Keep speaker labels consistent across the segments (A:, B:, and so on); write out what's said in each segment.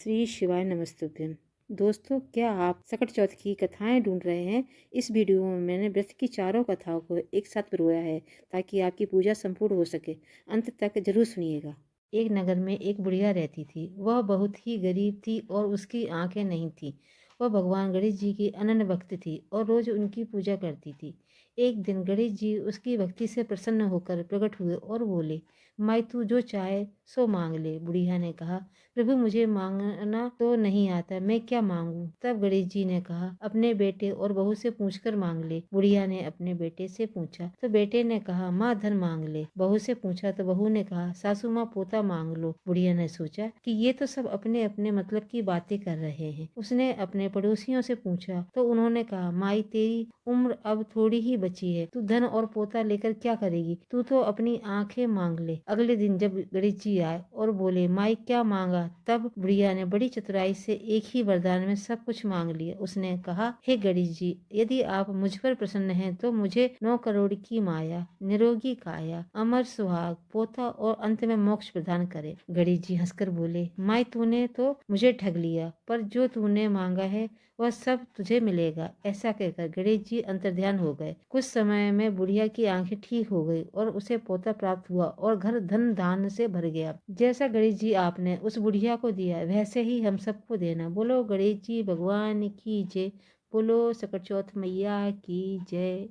A: श्री शिवाय नमस्तुभ्यम। दोस्तों, क्या आप सकट चौथ की कथाएं ढूंढ रहे हैं? इस वीडियो में मैंने व्रत की चारों कथाओं को एक साथ पिरोया है ताकि आपकी पूजा संपूर्ण हो सके। अंत तक जरूर सुनिएगा। एक नगर में एक बुढ़िया रहती थी। वह बहुत ही गरीब थी और उसकी आंखें नहीं थी। वह भगवान गणेश जी की अनन्य भक्त थी और रोज उनकी पूजा करती थी। एक दिन गणेश जी उसकी भक्ति से प्रसन्न होकर प्रकट हुए और बोले, माई तू जो चाहे सो मांग ले। बुढ़िया ने कहा, प्रभु मुझे मांगना तो नहीं आता, मैं क्या मांगू? तब गणेश जी ने कहा, अपने बेटे और बहू से पूछकर मांग ले। बुढ़िया ने अपने बेटे से पूछा तो बेटे ने कहा, माँ धन मांग ले। बहू से पूछा तो बहू ने कहा, सासू माँ पोता मांग लो। बुढ़िया ने सोचा कि ये तो सब अपने अपने मतलब की बातें कर रहे हैं। उसने अपने पड़ोसियों से पूछा तो उन्होंने कहा, माई तेरी उम्र अब थोड़ी ही बची है, तू धन और पोता लेकर क्या करेगी? तू तो अपनी आंखें मांग ले। अगले दिन जब गणेश जी आए और बोले, माई क्या मांगा? तब बुढ़िया ने बड़ी चतुराई से एक ही वरदान में सब कुछ मांग लिया। उसने कहा, हे गणेश जी, यदि आप मुझ पर प्रसन्न हैं तो मुझे 9 करोड़ की माया, निरोगी काया, अमर सुहाग, पोता और अंत में मोक्ष प्रदान करे। गणेश जी हंसकर बोले, माई तूने तो मुझे ठग लिया, पर जो तूने मांगा है वह सब तुझे मिलेगा। ऐसा कहकर गणेश जी अंतर्ध्यान हो गए। कुछ समय में बुढ़िया की आंखें ठीक हो गई और उसे पोता प्राप्त हुआ और घर धन धान से भर गया। जैसा गणेश जी आपने उस बुढ़िया को दिया वैसे ही हम सबको देना। बोलो गणेश जी भगवान की जय। बोलो सकट चौथ मैया की जय।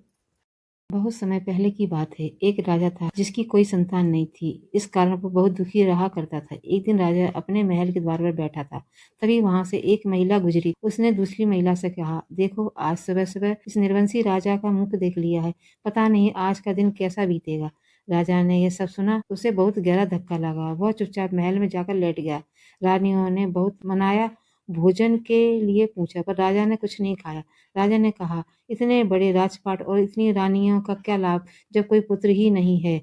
A: बहुत समय पहले की बात है। एक राजा था जिसकी कोई संतान नहीं थी। इस कारण वो बहुत दुखी रहा करता था। एक दिन राजा अपने महल के द्वार पर बैठा था। तभी वहां से एक महिला गुजरी। उसने दूसरी महिला से कहा, देखो आज सुबह सुबह इस निर्वंशी राजा का मुख देख लिया है। पता नहीं आज का दिन कैसा बीतेगा। राजा ने यह सब सुना, उसे बहुत गहरा धक्का लगा। वह चुपचाप महल में जाकर लेट गया। रानियों ने बहुत मनाया, भोजन के लिए पूछा, पर राजा ने कुछ नहीं खाया। राजा ने कहा, इतने बड़े राजपाट और इतनी रानियों का क्या लाभ जब कोई पुत्र ही नहीं है।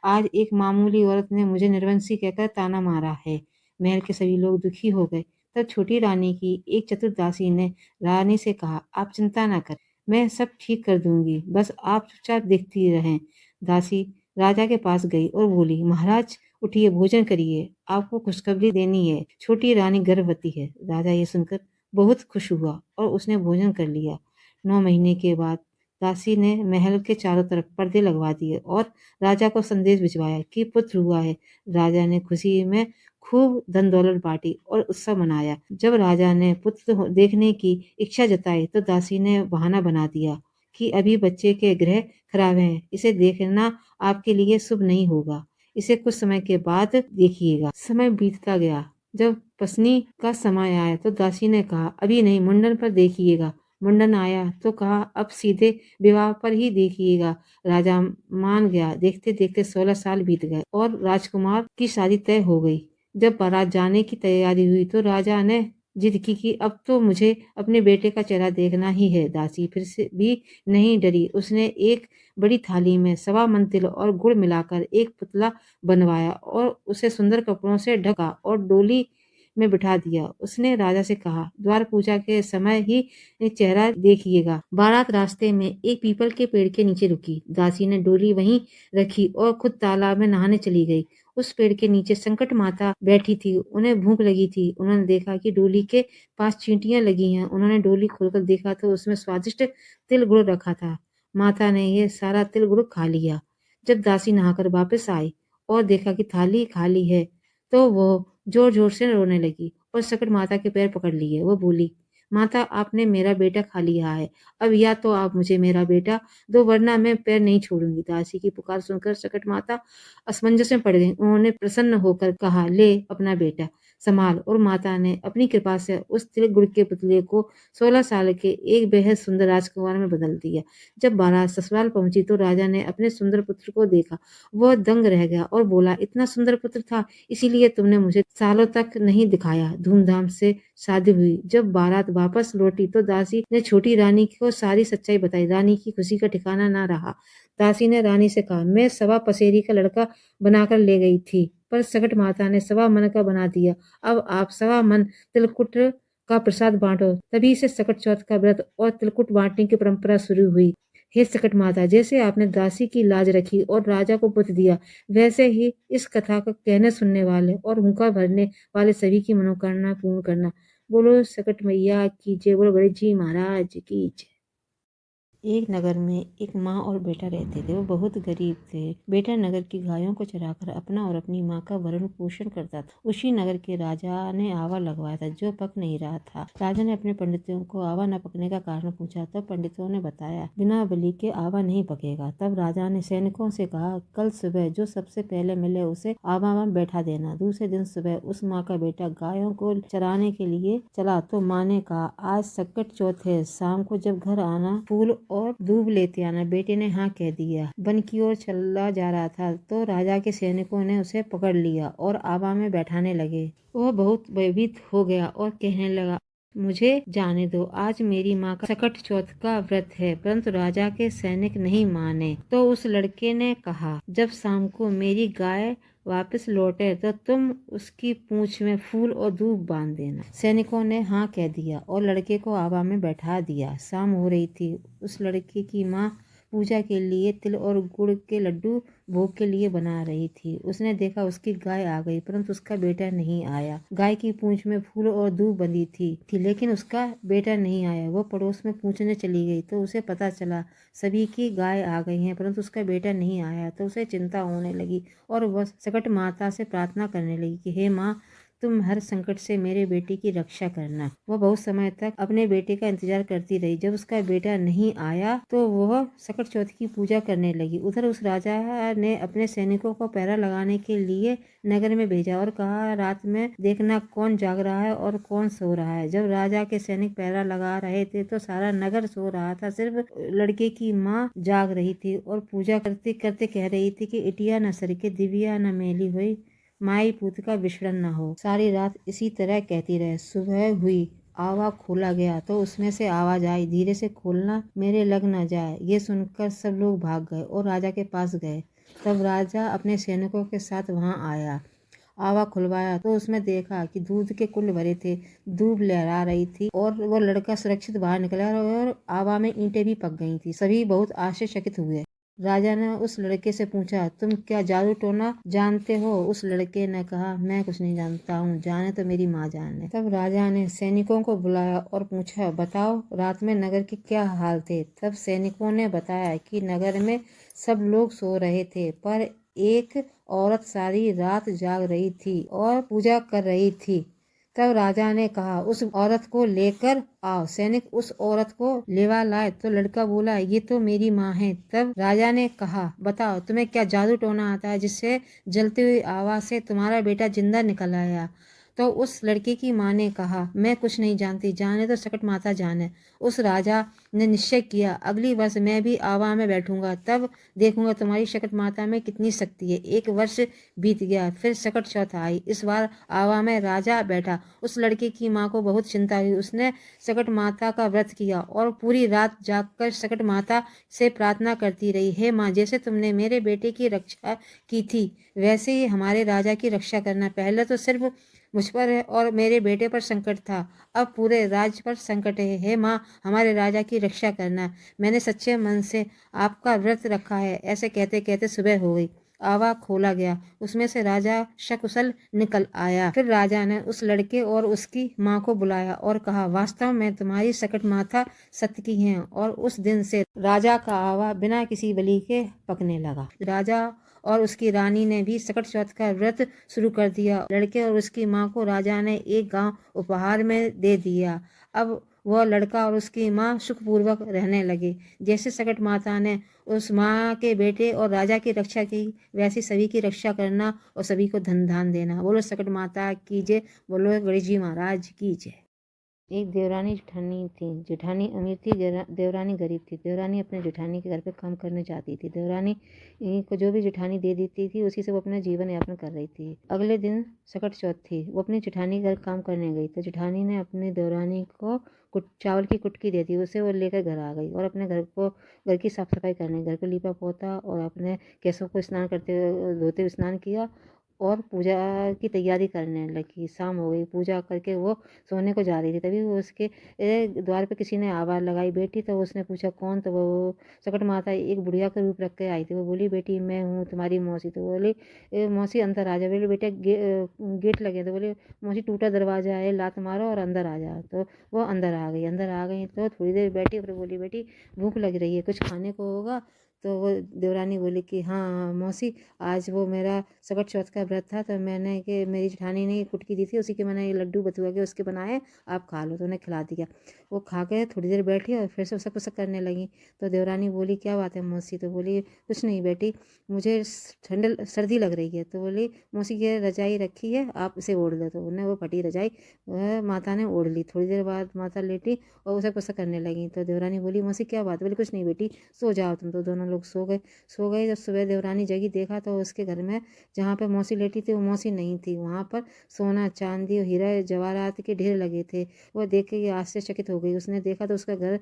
A: आज एक मामूली औरत ने मुझे निर्वंशी कहकर ताना मारा है। महल के सभी लोग दुखी हो गए। तब छोटी रानी की एक चतुर दासी ने रानी से कहा, आप चिंता न कर, मैं सब ठीक कर दूंगी, बस आप चुपचाप देखती रहें। दासी राजा के पास गई और बोली, महाराज उठिए, भोजन करिए, आपको खुशखबरी देनी है, छोटी रानी गर्भवती है। राजा ये सुनकर बहुत खुश हुआ और उसने भोजन कर लिया। 9 महीने के बाद दासी ने महल के चारों तरफ पर्दे लगवा दिए और राजा को संदेश भिजवाया कि पुत्र हुआ है। राजा ने खुशी में खूब धन दौलत बांटी और उत्सव मनाया। जब राजा ने पुत्र देखने की इच्छा जताई तो दासी ने बहाना बना दिया कि अभी बच्चे के ग्रह खराब हैं, इसे देखना आपके लिए शुभ नहीं होगा, इसे कुछ समय के बाद देखिएगा। समय बीतता गया। जब पसनी का समय आया तो दासी ने कहा, अभी नहीं, मुंडन पर देखिएगा। मुंडन आया तो कहा, अब सीधे विवाह पर ही देखिएगा। राजा मान गया। देखते देखते 16 साल बीत गए और राजकुमार की शादी तय हो गई। जब बारात जाने की तैयारी हुई तो राजा ने जिद की कि अब तो मुझे अपने बेटे का चेहरा देखना ही है। दासी फिर से भी नहीं डरी। उसने एक बड़ी थाली में 1.25 मन तिल और गुड़ मिलाकर एक पुतला बनवाया और उसे सुंदर कपड़ों से ढका और डोली में बिठा दिया। उसने राजा से कहा, द्वार पूजा के समय ही चेहरा देखिएगा। बारात रास्ते में एक पीपल के पेड़ के नीचे रुकी। दासी ने डोली वहीं रखी और खुद तालाब में नहाने चली गई। उस पेड़ के नीचे संकट माता बैठी थी। उन्हें भूख लगी थी। उन्होंने देखा कि डोली के पास चींटियां लगी हैं। उन्होंने डोली खोलकर देखा तो उसमें स्वादिष्ट तिल गुड़ रखा था। माता ने यह सारा तिल गुड़ खा लिया। जब दासी नहाकर वापस आई और देखा कि थाली खाली है तो वो जोर जोर से रोने लगी और सकट माता के पैर पकड़ लिए। वो बोली, माता आपने मेरा बेटा खा लिया है, अब या तो आप मुझे मेरा बेटा दो वरना मैं पैर नहीं छोड़ूंगी। दासी की पुकार सुनकर सकट माता असमंजस में पड़ गई। उन्होंने प्रसन्न होकर कहा, ले अपना बेटा संभाल। और माता ने अपनी कृपा से उस तिल गुड़ के पुतले को 16 साल के एक बेहद सुंदर राजकुमार में बदल दिया। जब बारात ससुराल पहुंची तो राजा ने अपने सुंदर पुत्र को देखा। वह दंग रह गया और बोला, इतना सुंदर पुत्र था, इसीलिए तुमने मुझे सालों तक नहीं दिखाया। धूमधाम से शादी हुई। जब बारात वापस लौटी तो दासी ने छोटी रानी को सारी सच्चाई बताई। रानी की खुशी का ठिकाना ना रहा। दासी ने रानी से कहा, मैं 1.25 पसेरी का लड़का बनाकर ले गई थी, पर सकट माता ने 1.25 मन का बना दिया। अब आप 1.25 मन तिलकुट का प्रसाद बांटो। तभी से सकट चौथ का व्रत और तिलकुट बांटने की परंपरा शुरू हुई। हे सकट माता, जैसे आपने दासी की लाज रखी और राजा को पुत्र दिया, वैसे ही इस कथा को कहने सुनने वाले और हुंकार भरने वाले सभी की मनोकामना पूर्ण करना। बोलो सकट मैया की जय, बोलो गणेश जी महाराज की जय। एक नगर में एक माँ और बेटा रहते थे। वो बहुत गरीब थे। बेटा नगर की गायों को चराकर अपना और अपनी माँ का भरण पोषण करता था। उसी नगर के राजा ने आवा लगवाया था जो पक नहीं रहा था। राजा ने अपने पंडितों को आवा न पकने का कारण पूछा। तब पंडितों ने बताया, बिना बलि के आवा नहीं पकेगा। तब राजा ने सैनिकों से कहा, कल सुबह जो सबसे पहले मिले उसे आवा में बैठा देना। दूसरे दिन सुबह उस माँ का बेटा गायों को चराने के लिए चला तो माँ ने कहा, आज संकट चौथ है, शाम को जब घर आना फूल और दूब लेते आना। बेटे ने हाँ कह दिया। वन की ओर चला जा रहा था तो राजा के सैनिकों ने उसे पकड़ लिया और आवा में बैठाने लगे। वह बहुत भयभीत हो गया और कहने लगा, मुझे जाने दो, आज मेरी माँ का सकट चौथ का व्रत है। परंतु राजा के सैनिक नहीं माने तो उस लड़के ने कहा, जब शाम को मेरी गाय वापस लौटे तो तुम उसकी पूंछ में फूल और दूब बांध देना। सैनिकों ने हाँ कह दिया और लड़के को आवा में बैठा दिया। शाम हो रही थी। उस लड़के की माँ पूजा के लिए तिल और गुड़ के लड्डू भोग के लिए बना रही थी। उसने देखा उसकी गाय आ गई, परंतु उसका बेटा नहीं आया। गाय की पूंछ में फूल और दूब बंधी थी लेकिन उसका बेटा नहीं आया। वो पड़ोस में पूछने चली गई तो उसे पता चला सभी की गाय आ गई हैं, परंतु उसका बेटा नहीं आया। तो उसे चिंता होने लगी और वह सकट माता से प्रार्थना करने लगी कि हे माँ, तुम हर संकट से मेरे बेटे की रक्षा करना। वह बहुत समय तक अपने बेटे का इंतजार करती रही। जब उसका बेटा नहीं आया तो वह सकट चौथ की पूजा करने लगी। उधर उस राजा ने अपने सैनिकों को पहरा लगाने के लिए नगर में भेजा और कहा, रात में देखना कौन जाग रहा है और कौन सो रहा है। जब राजा के सैनिक पहरा लगा रहे थे तो सारा नगर सो रहा था। सिर्फ लड़के की माँ जाग रही थी और पूजा करते करते कह रही थी कि इटिया न सरके, दिव्या न मेली हुई, माई पूत का विसर्जन न हो। सारी रात इसी तरह कहती रहे। सुबह हुई, आवा खोला गया तो उसमें से आवाज आई, धीरे से खोलना, मेरे लग न जाए। ये सुनकर सब लोग भाग गए और राजा के पास गए। तब राजा अपने सैनिकों के साथ वहां आया। आवा खुलवाया तो उसमें देखा कि दूध के कुंड भरे थे, दूब लहरा रही थी और वो लड़का सुरक्षित बाहर निकला और आवा में ईंटें भी पक गई थी। सभी बहुत आश्चर्यचकित हुए। राजा ने उस लड़के से पूछा, तुम क्या जादू टोना जानते हो? उस लड़के ने कहा, मैं कुछ नहीं जानता हूँ, जाने तो मेरी माँ जाने। तब राजा ने सैनिकों को बुलाया और पूछा, बताओ रात में नगर के क्या हाल थे? तब सैनिकों ने बताया कि नगर में सब लोग सो रहे थे पर एक औरत सारी रात जाग रही थी और पूजा कर रही थी। तब राजा ने कहा, उस औरत को लेकर आओ। सैनिक उस औरत को लेवा लाए तो लड़का बोला, ये तो मेरी माँ है। तब राजा ने कहा, बताओ तुम्हें क्या जादू टोना आता है जिससे जलती हुई आवाज से तुम्हारा बेटा जिंदा निकल आया? तो उस लड़के की माँ ने कहा, मैं कुछ नहीं जानती, जाने तो सकट माता जाने। उस राजा ने निश्चय किया, अगली वर्ष मैं भी आवा में बैठूंगा, तब देखूंगा तुम्हारी सकट माता में कितनी शक्ति है। एक वर्ष बीत गया, फिर सकट चौथ आई। इस बार आवा में राजा बैठा। उस लड़के की माँ को बहुत चिंता हुई। उसने सकट माता का व्रत किया और पूरी रात जागकर सकट माता से प्रार्थना करती रही, हे माँ, जैसे तुमने मेरे बेटे की रक्षा की थी वैसे ही हमारे राजा की रक्षा करना। पहले तो सिर्फ मुझ पर और मेरे बेटे पर संकट था, अब पूरे राज्य पर संकट है। हे माँ, हमारे राजा की रक्षा करना, मैंने सच्चे मन से आपका व्रत रखा है। ऐसे कहते कहते सुबह हो गई। आवा खोला गया, उसमें से राजा सकुशल निकल आया। फिर राजा ने उस लड़के और उसकी माँ को बुलाया और कहा, वास्तव में तुम्हारी सकट माता सत्य की है। और उस दिन से राजा का आवा बिना किसी बलि के पकने लगा। राजा और उसकी रानी ने भी सकट चौथ का व्रत शुरू कर दिया। लड़के और उसकी माँ को राजा ने एक गांव उपहार में दे दिया। अब वह लड़का और उसकी माँ सुखपूर्वक रहने लगे। जैसे सकट माता ने उस माँ के बेटे और राजा की रक्षा की, वैसे सभी की रक्षा करना और सभी को धन धान देना। बोलो सकट माता की जय, बोलो गणेश जी महाराज की जय। एक देवरानी जेठानी थी। जेठानी अमीर थी, देवरानी गरीब थी। देवरानी अपने जेठानी के घर पे काम करने जाती थी। देवरानी को जो भी जेठानी दे देती थी उसी से वो अपना जीवन यापन कर रही थी। अगले दिन सकट चौथ थी। वो अपनी जेठानी के घर काम करने गई तो जेठानी ने अपनी देवरानी को चावल की कुटकी दे दी। उसे वो लेकर घर आ गई और अपने घर की साफ सफाई करने, घर को लीपा पोता और अपने केसों को स्नान करते धोते हुए स्नान किया और पूजा की तैयारी करने लगी। शाम हो गई, पूजा करके वो सोने को जा रही थी, तभी वो उसके द्वार पे किसी ने आवाज़ लगाई, बेटी। तो उसने पूछा कौन? तो वो सकट माता एक बुढ़िया का रूप रख के आई थी। वो बोली, बेटी मैं हूँ तुम्हारी मौसी। तो बोली, मौसी अंदर आ जा। बोली, बेटा गेट लगे। तो बोले, मौसी टूटा दरवाज़ा है, लात मारो और अंदर आ जा। तो वो अंदर आ गई। अंदर आ गई तो थोड़ी देर बैठी, फिर बोली, बेटी भूख लग रही है, कुछ खाने को होगा? तो वो देवरानी बोली कि हाँ हाँ मौसी, आज वो मेरा सकट चौथ का व्रत था, तो मैंने कि मेरी जेठानी ने कुटकी दी थी, उसी के मैंने ये लड्डू बथुआ के उसके बनाए, आप खा लो। तो उन्हें खिला दिया। वो खा के थोड़ी देर बैठी और फिर से उसक पुसक करने लगी। तो देवरानी बोली, क्या बात है मौसी? तो बोली, कुछ नहीं बेटी, मुझे ठंड सर्दी लग रही है। तो बोली, मौसी ये रजाई रखी है, आप इसे ओढ़ लो। तो उन्हें वो फटी रजाई वह माता ने ओढ़ ली। थोड़ी देर बाद माता लेटी और उसे पुसक करने लगी। तो देवरानी बोली, मौसी क्या बात? बोली, कुछ नहीं बेटी, सो जाओ तुम। तो दोनों लोग सो गए। सो गए। जब सुबह देवरानी जगी, देखा तो उसके घर में जहाँ पे मौसी लेटी थी वो मौसी नहीं थी। वहाँ पर सोना चांदी और हीरा जवाहरात के ढेर लगे थे। वह देख के ये आश्चर्यचकित हो गई। उसने देखा तो उसका घर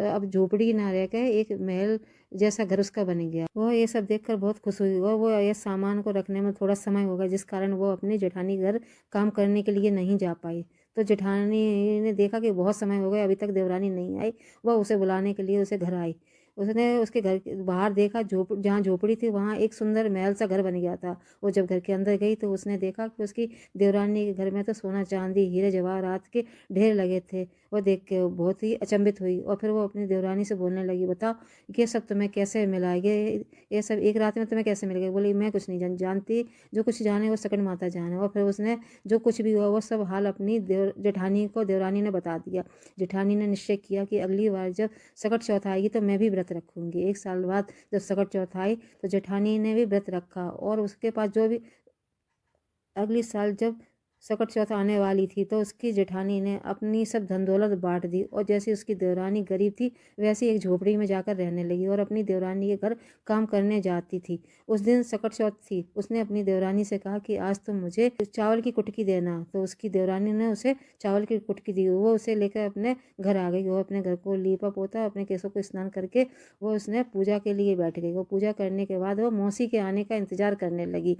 A: अब झोपड़ी ना रह गए, एक महल जैसा घर उसका बन गया। वह ये सब देखकर बहुत खुश हुई और वो ये सामान को रखने में थोड़ा समय हो गया, जिस कारण वो अपने जेठानी घर काम करने के लिए नहीं जा पाई। तो जेठानी ने देखा कि बहुत समय हो गया, अभी तक देवरानी नहीं आई। वह उसे बुलाने के लिए उसे घर आई। उसने उसके घर के बाहर देखा, जहाँ झोपड़ी थी वहाँ एक सुंदर महल सा घर बन गया था। वो जब घर के अंदर गई तो उसने देखा कि उसकी देवरानी के घर में तो सोना चांदी हीरे जवाहरात के ढेर लगे थे। वो देख के वो बहुत ही अचंभित हुई और फिर वो अपनी देवरानी से बोलने लगी, बताओ ये सब तुम्हें कैसे मिला? ये सब एक रात में तुम्हें कैसे मिल गया? बोली, मैं कुछ नहीं जानती, जो कुछ जाने वो सकट माता जाने। और फिर उसने जो कुछ भी हुआ वो सब हाल अपनी जेठानी को देवरानी ने बता दिया। जेठानी ने निश्चय किया कि अगली बार जब सकट चौथ आएगी तो मैं भी व्रत रखूंगी। एक साल बाद जब सकट चौथ आई तो जेठानी ने भी व्रत रखा और उसके पास जो भी अगली साल जब सकट चौथ आने वाली थी तो उसकी जेठानी ने अपनी सब धन दौलत बांट दी और जैसे उसकी देवरानी गरीब थी वैसे एक झोपड़ी में जाकर रहने लगी और अपनी देवरानी के घर काम करने जाती थी। उस दिन सकट चौथ थी। उसने अपनी देवरानी से कहा कि आज तुम मुझे चावल की कुटकी देना। तो उसकी देवरानी ने उसे चावल की कुटकी दी। वो उसे लेकर अपने घर आ गई। वो अपने घर को लीपा पोता, अपने केसों को स्नान करके वो उसने पूजा के लिए बैठ गई। वो पूजा करने के बाद वो मौसी के आने का इंतजार करने लगी।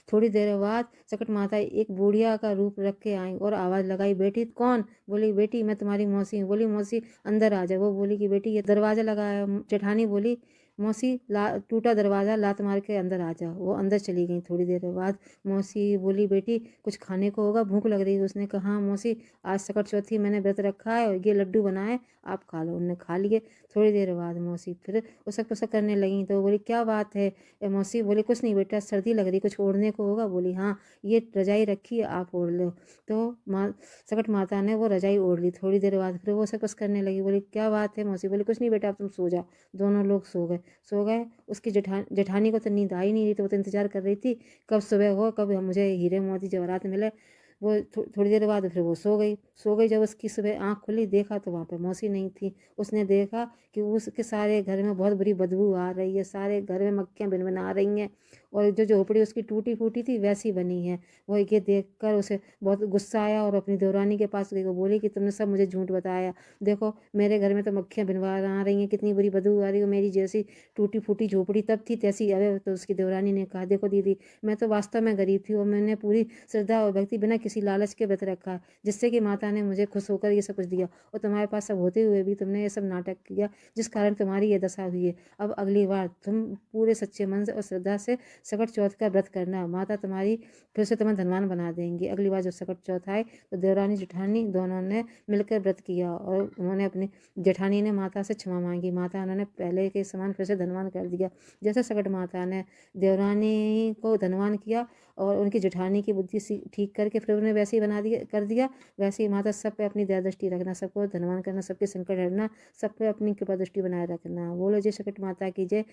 A: थोड़ी देर बाद सकट माता एक बुढ़िया का रूप रख के आई और आवाज़ लगाई, बेटी कौन? बोली, बेटी मैं तुम्हारी मौसी हूँ। बोली, मौसी अंदर आ जाओ। वो बोली कि बेटी ये दरवाज़ा लगा है। जेठानी बोली, मौसी टूटा दरवाज़ा, लात मार के अंदर आ जाओ। वो अंदर चली गई। थोड़ी देर बाद मौसी बोली, बेटी कुछ खाने को होगा, भूख लग रही है। उसने कहा, हाँ मौसी, आज सकट चौथी, मैंने व्रत रखा है और ये लड्डू बनाए, आप खा लो। उन्होंने खा लिए। थोड़ी देर बाद मौसी फिर उसक पुसक करने लगी। तो बोली, क्या बात है मौसी? बोली, कुछ नहीं बेटा, सर्दी लग रही, कुछ ओढ़ने को होगा? बोली, हाँ ये रजाई रखी है, आप ओढ़ लो। तो माँ सकट माता ने वो रजाई ओढ़ ली। थोड़ी देर बाद फिर वो सकस करने लगी। बोली, क्या बात है मौसी? बोली, कुछ नहीं बेटा, अब तुम सो जाओ। दोनों लोग सो गए। उसकी जेठानी को तो नींद आई नहीं रही, तो वो तो इंतजार कर रही थी कब सुबह हो, कब मुझे हीरे मोती जवाहरात मिले। वो थोड़ी देर बाद फिर वो सो गई। जब उसकी सुबह आँख खुली, देखा तो वहाँ पे मौसी नहीं थी। उसने देखा कि उसके सारे घर में बहुत बुरी बदबू आ रही है, सारे घर में मक्खियाँ भिनभिना रही हैं और जो झोपड़ी उसकी टूटी फूटी थी वैसी बनी है। वो ये देख कर उसे बहुत गुस्सा आया और अपनी देवरानी के पास गई। वो बोली कि तुमने सब मुझे झूठ बताया, देखो मेरे घर में तो मक्खियाँ भिनवा आ रही हैं, कितनी बुरी बदबू आ रही है, मेरी जैसी टूटी फूटी झोपड़ी तब थी तैसी अब। तो उसकी देवरानी ने कहा, देखो दीदी, मैं तो वास्तव में गरीब थी और मैंने पूरी श्रद्धा और भक्ति बिना किसी लालच के व्रत रखा, जिससे कि माता ने मुझे खुश होकर ये सब कुछ दिया, और तुम्हारे पास सब होते हुए भी तुमने ये सब नाटक किया, जिस कारण तुम्हारी ये दशा हुई है। अब अगली बार तुम पूरे सच्चे मन से और श्रद्धा से सकट चौथ का व्रत करना, माता तुम्हारी फिर से तुम्हें धनवान बना देंगी। अगली बार जब सकट चौथ आए तो देवरानी जेठानी दोनों ने मिलकर व्रत किया और उन्होंने अपनी जेठानी ने माता से क्षमा मांगी। माता उन्होंने पहले के समान फिर से धनवान कर दिया। जैसे सकट माता ने देवरानी को धनवान किया और उनकी जेठानी की बुद्धि ठीक करके फिर उन्हें वैसे ही बना दिया कर दिया, वैसे ही माता सब पे अपनी दया दृष्टि रखना, सबको धनवान करना, सबके संकट हरना, सब पे अपनी कृपा दृष्टि बनाए रखना। बोलो जय सकट माता की जय।